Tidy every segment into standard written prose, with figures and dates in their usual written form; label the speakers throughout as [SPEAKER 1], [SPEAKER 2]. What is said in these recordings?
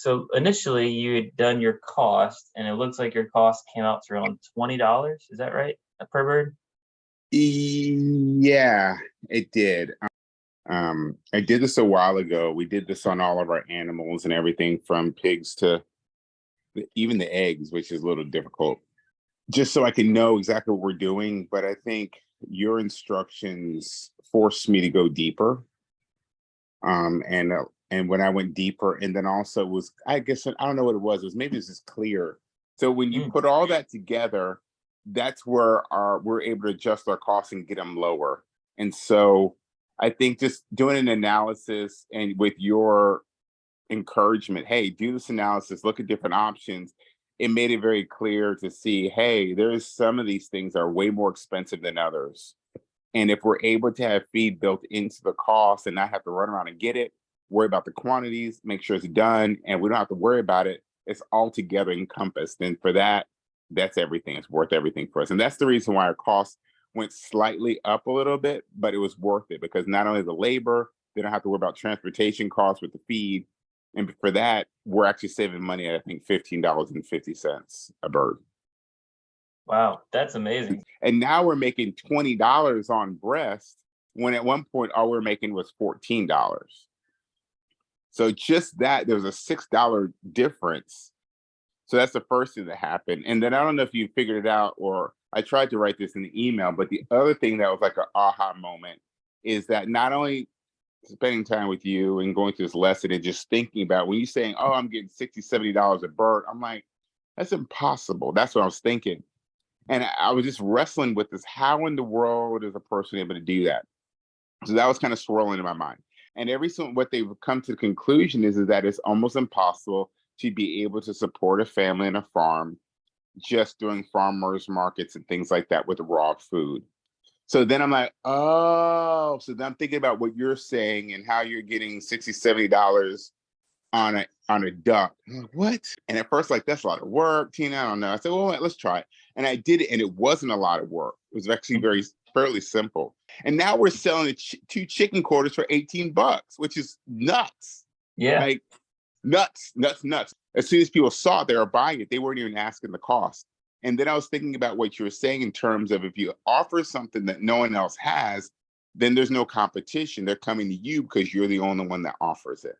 [SPEAKER 1] So initially you had done your cost, and it looks like your cost came out to around $20. Is that right? Per bird?
[SPEAKER 2] Yeah, it did. I did this a while ago. We did this on all of our animals and everything from pigs to even the eggs, which is a little difficult, just so I can know exactly what we're doing. But I think your instructions forced me to go deeper. And when I went deeper, and then also was, I guess, I don't know what it was. It was maybe it's just clear. So when you
[SPEAKER 1] Mm,
[SPEAKER 2] put all that together, that's where we're able to adjust our costs and get them lower. And so I think just doing an analysis and with your encouragement, hey, do this analysis, look at different options. It made it very clear to see, hey, there's some of these things that are way more expensive than others. And if we're able to have feed built into the cost and not have to run around and get it, worry about the quantities, make sure it's done, and we don't have to worry about it, it's all together encompassed. And for that, that's everything. It's worth everything for us. And that's the reason why our costs went slightly up a little bit, but it was worth it because not only the labor, they don't have to worry about transportation costs with the feed. And for that, we're actually saving money at, I think, $15.50 a bird.
[SPEAKER 1] wow, that's amazing.
[SPEAKER 2] And now we're making $20 on breast when at one point all we we're making was $14. So just that, there was a $6 difference. So that's the first thing that happened. And then I don't know if you figured it out, or I tried to write this in the email, but the other thing that was like an aha moment is that not only spending time with you and going through this lesson and just thinking about when you're saying, oh, I'm getting $60, $70 a bird, I'm like, that's impossible. That's what I was thinking. And I was just wrestling with this. How in the world is a person able to do that? So that was kind of swirling in my mind. And every so what they've come to the conclusion is that it's almost impossible to be able to support a family and a farm just doing farmers markets and things like that with raw food. So then I'm like, oh, so then I'm thinking about what you're saying and how you're getting $60, $70 on a duck. I'm like, what? And at first, like, that's a lot of work, Tina. I don't know. I said, well, let's try it. And I did it, and it wasn't a lot of work. It was actually
[SPEAKER 1] Mhm.
[SPEAKER 2] fairly simple. And now we're selling two chicken quarters for $18, which is nuts.
[SPEAKER 1] Yeah.
[SPEAKER 2] Like nuts, nuts, nuts. As soon as people saw it, they were buying it. They weren't even asking the cost. And then I was thinking about what you were saying in terms of if you offer something that no one else has, then there's no competition. They're coming to you because you're the only one that offers it.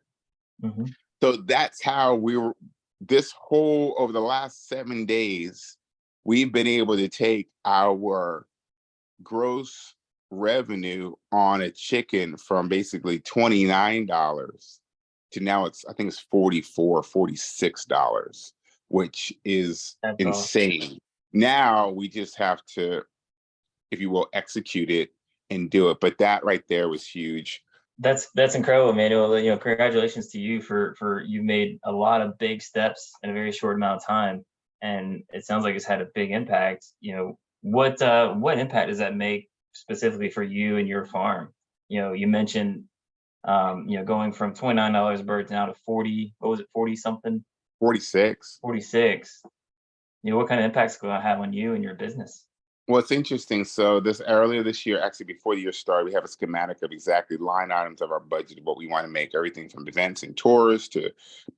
[SPEAKER 1] Mhm.
[SPEAKER 2] So that's how we were, this whole, over the last 7 days, we've been able to take our gross revenue on a chicken from basically $29 to now I think it's $44, $46, which is
[SPEAKER 1] That's awesome.
[SPEAKER 2] insane. Now we just have to, if you will, execute it and do it. But that right there was huge.
[SPEAKER 1] That's incredible, man. Well, congratulations to you for you made a lot of big steps in a very short amount of time, and it sounds like it's had a big impact. What impact does that make specifically for you and your farm? You mentioned going from $29 a bird now to 40, what was it, 40 something?
[SPEAKER 2] 46.
[SPEAKER 1] 46. What kind of impact's going to have on you and your business?
[SPEAKER 2] Well, it's interesting. So this earlier this year, actually before the year started, we have a schematic of exactly line items of our budget of what we want to make. Everything from events and tours to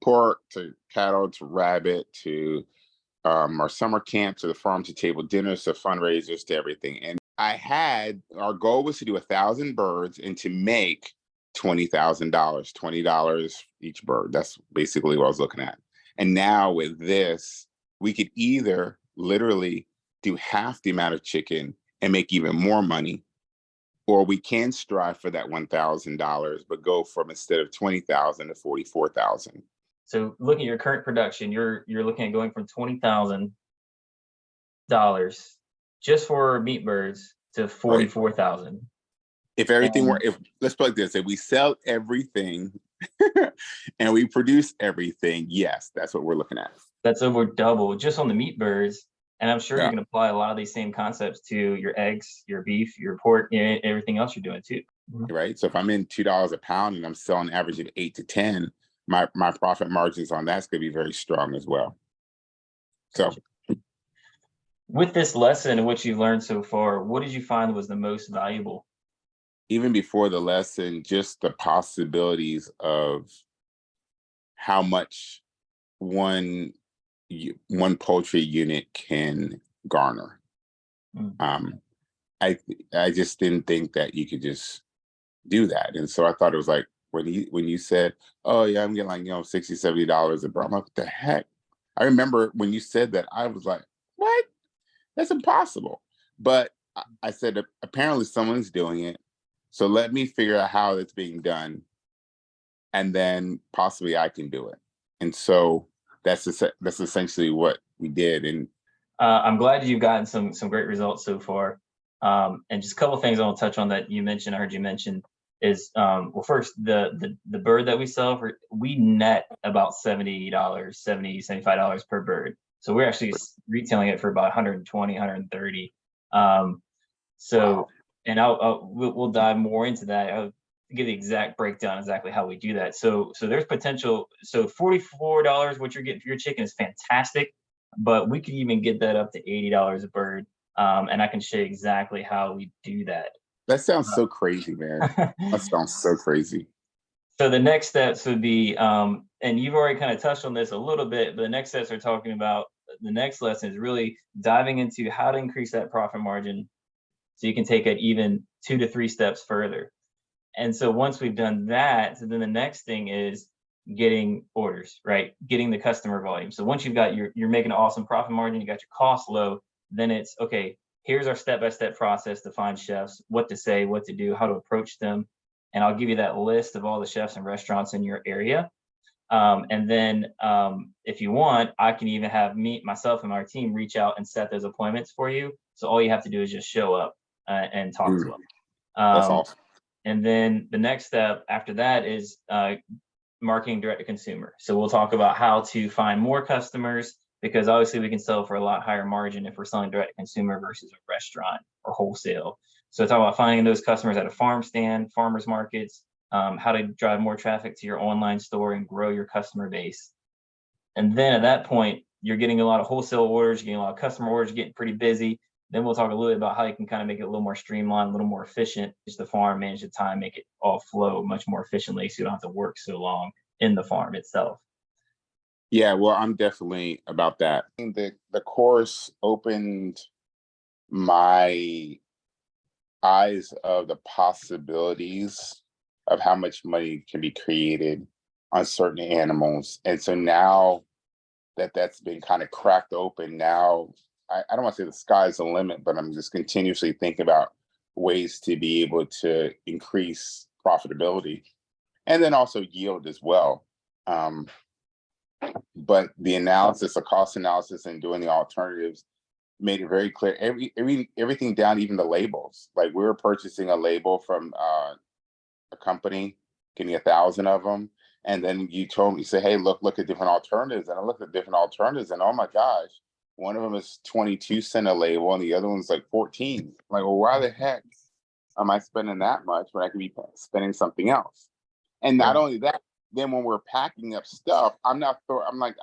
[SPEAKER 2] pork to cattle to rabbit to our summer camp to the farm to table dinners to fundraisers to everything. And our goal was to do 1,000 birds and to make $20,000, $20 each bird. That's basically what I was looking at. And now with this, we could either literally do half the amount of chicken and make even more money, or we can strive for that $1,000, but go from instead of 20,000 to 44,000.
[SPEAKER 1] So looking at your current production, you're looking at going from $20,000 just for meat birds to
[SPEAKER 2] Right.
[SPEAKER 1] 44,000.
[SPEAKER 2] If everything were,
[SPEAKER 1] And
[SPEAKER 2] if let's put it like this, if we sell everything and we produce everything, yes, that's what we're looking at.
[SPEAKER 1] that's over double just on the meat birds. And I'm sure you
[SPEAKER 2] Yeah.
[SPEAKER 1] can apply a lot of these same concepts to your eggs, your beef, your pork, everything else you're doing too. Mhm.
[SPEAKER 2] Right. So if I'm in $2 a pound and I'm selling an average of 8 to 10, my profit margins on that's going to be very strong as well. So
[SPEAKER 1] Gotcha. With this lesson and what you've learned so far, what did you find was the most valuable?
[SPEAKER 2] even before the lesson, just the possibilities of how much one one poultry unit can garner.
[SPEAKER 1] Mm.
[SPEAKER 2] Um, I just didn't think that you could just do that. And so I thought it was like when you said, oh yeah, I'm getting like, $60, $70 a bird. I'm like, what the heck? I remember when you said that, I was like, what? That's impossible. But I said apparently someone's doing it. So let me figure out how it's being done. And then possibly I can do it. And so that's essentially what we did. And
[SPEAKER 1] I'm glad you've gotten some great results so far. And just a couple things I want to touch on that you mentioned. I heard you mention is well, first the bird that we sell for, we net about $70, 70 $75 per bird. So we're actually retailing it for about 120, 130. So,
[SPEAKER 2] wow.
[SPEAKER 1] and we'll dive more into that. I'll give the exact breakdown exactly how we do that. So there's potential. So $44 what you're getting for your chicken is fantastic, but we could even get that up to $80 a bird. And I can show you exactly how we do that.
[SPEAKER 2] That sounds so crazy, man. That sounds so crazy.
[SPEAKER 1] So the next steps would be, and you've already kind of touched on this a little bit, but the next steps are talking about the next lesson is really diving into how to increase that profit margin so you can take it even 2 to 3 steps further. And so once we've done that, so then the next thing is getting orders, right? Getting the customer volume. So once you've got you're making an awesome profit margin, you got your costs low, then it's okay, here's our step-by-step process to find chefs, what to say, what to do, how to approach them. And I'll give you that list of all the chefs and restaurants in your area. And then if you want, I can even have myself and our team reach out and set those appointments for you. So all you have to do is just show up and talk to
[SPEAKER 2] Mm,
[SPEAKER 1] them.
[SPEAKER 2] that's
[SPEAKER 1] Um,
[SPEAKER 2] awesome.
[SPEAKER 1] and then the next step after that is marketing direct to consumer. So we'll talk about how to find more customers because obviously we can sell for a lot higher margin if we're selling direct to consumer versus a restaurant or wholesale. So talk about finding those customers at a farm stand, farmers markets, how to drive more traffic to your online store and grow your customer base. And then at that point, you're getting a lot of wholesale orders, you're getting a lot of customer orders, you're getting pretty busy. Then we'll talk a little bit about how you can kind of make it a little more streamlined, a little more efficient, just the farm, manage the time, make it all flow much more efficiently so you don't have to work so long in the farm itself.
[SPEAKER 2] Yeah, well, I'm definitely about that. The course opened my eyes of the possibilities of how much money can be created on certain animals. And so now that that's been kind of cracked open, now I don't want to say the sky's the limit, but I'm just continuously thinking about ways to be able to increase profitability and then also yield as well. Um, but the analysis, the cost analysis, and doing the alternatives made it very clear. Everything down, even the labels. Like we were purchasing a label from a company, getting 1,000 of them, and then you told me, say, hey, look at different alternatives, and I looked at different alternatives, and oh my gosh, one of them is 22 cents a label, and the other one's like 14. I'm like, well, why the heck am I spending that much when I could be spending something else? And not
[SPEAKER 1] Right.
[SPEAKER 2] only that, then when we're packing up stuff, I'm like,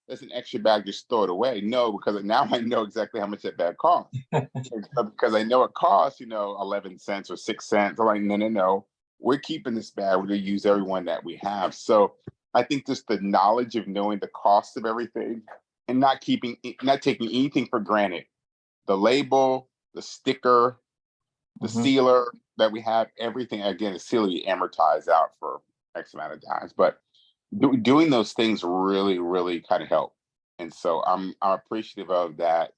[SPEAKER 2] that's an extra bag, just throw it away. No, because now I know exactly how much that bag costs. Because I know it costs, 11 cents or 6 cents. I'm like, no, we're keeping this bag. We're going to use every one that we have. So I think just the knowledge of knowing the cost of everything and not taking anything for granted. The label, the sticker, the
[SPEAKER 1] Mm-hmm.
[SPEAKER 2] sealer that we have, everything, again, the sealer you amortize out for X amount of times. But doing those things really, really kind of help. And so I'm appreciative of that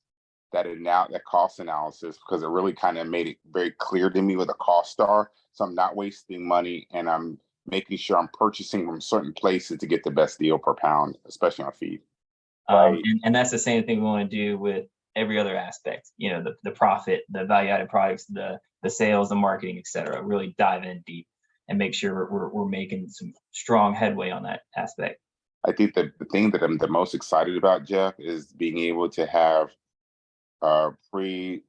[SPEAKER 2] cost analysis because it really kind of made it very clear to me what the costs are. So I'm not wasting money and I'm making sure I'm purchasing from certain places to get the best deal per pound, especially on feed. Right.
[SPEAKER 1] And that's the same thing we want to do with every other aspect, the profit, the value added products, the sales, the marketing, et cetera. Really dive in deep and make sure we're making some strong headway on that aspect.
[SPEAKER 2] I think that the thing that I'm the most excited about, Jeff, is being able to have pre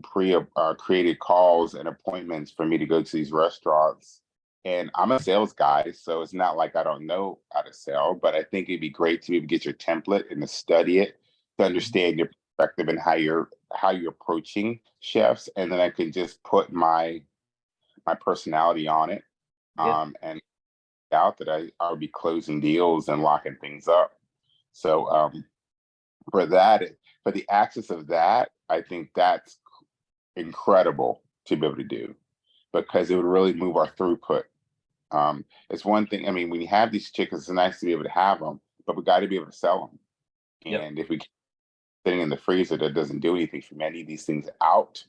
[SPEAKER 2] created calls and appointments for me to go to these restaurants. And I'm a sales guy, so it's not like I don't know how to sell, but I think it'd be great to be able to get your template and to study it to understand your perspective and how you're approaching chefs, and then I can just put my personality on it,
[SPEAKER 1] Yeah.
[SPEAKER 2] and out that I would be closing deals and locking things up. So for that, for the access of that, I think that's incredible to be able to do because it would really move our throughput. It's one thing. I mean, when you have these chickens, it's nice to be able to have them, but we got to be able to sell them.
[SPEAKER 1] Yep.
[SPEAKER 2] And if we keep sitting in the freezer, that doesn't do anything for me. I need these things out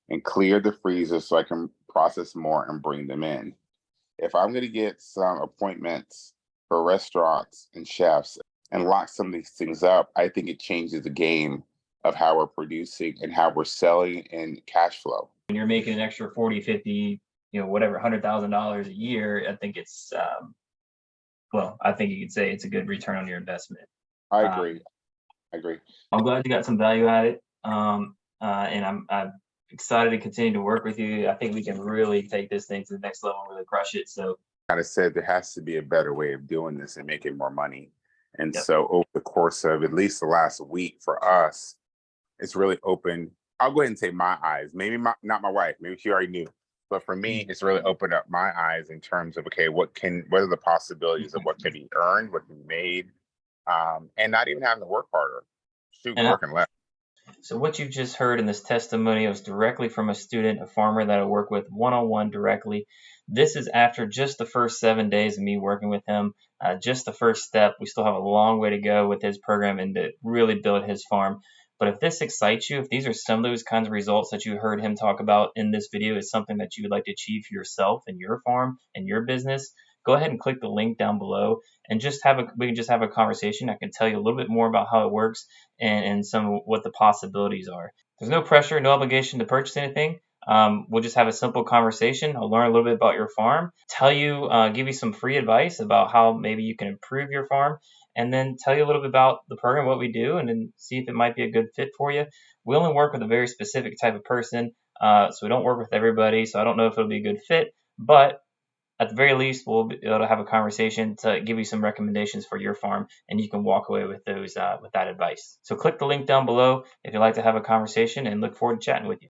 [SPEAKER 2] and clear the freezer so I can process more and bring them in. If I'm going to get some appointments for restaurants and chefs and lock some of these things up, I think it changes the game of how we're producing and how we're selling and cash flow.
[SPEAKER 1] When you're making an extra 40, 50, whatever, $100,000 a year, I think it's, well, I think you could say it's a good return on your investment.
[SPEAKER 2] I
[SPEAKER 1] Um,
[SPEAKER 2] agree. I agree.
[SPEAKER 1] I'm glad you got some value at it. And I'm excited to continue to work with you. I think we can really take this thing to the next level and really crush it. So,
[SPEAKER 2] Kind of said there has to be a better way of doing this and making more money. And
[SPEAKER 1] yep.
[SPEAKER 2] so over the course of at least the last week for us, it's really opened. I'll go ahead and say my eyes. Maybe not my wife. Maybe she already knew. But for me, it's really opened up my eyes in terms of, okay, what are the possibilities of what can be earned, what can be made, and not even having to work harder. Shoot,
[SPEAKER 1] And
[SPEAKER 2] working less.
[SPEAKER 1] So what you've just heard in this testimonial is directly from a student, a farmer that I work with one-on-one directly. This is after just the first 7 days of me working with him, just the first step. We still have a long way to go with his program and to really build his farm. But if this excites you, if these are some of those kinds of results that you heard him talk about in this video is something that you would like to achieve for yourself and your farm and your business, go ahead and click the link down below and we can just have a conversation. I can tell you a little bit more about how it works and some of what the possibilities are. There's no pressure, no obligation to purchase anything. We'll just have a simple conversation. I'll learn a little bit about your farm, give you some free advice about how maybe you can improve your farm, and then tell you a little bit about the program, what we do, and then see if it might be a good fit for you. We only work with a very specific type of person, so we don't work with everybody, so I don't know if it'll be a good fit, but at the very least, we'll be able to have a conversation to give you some recommendations for your farm, and you can walk away with those with that advice. So click the link down below if you'd like to have a conversation, and look forward to chatting with you.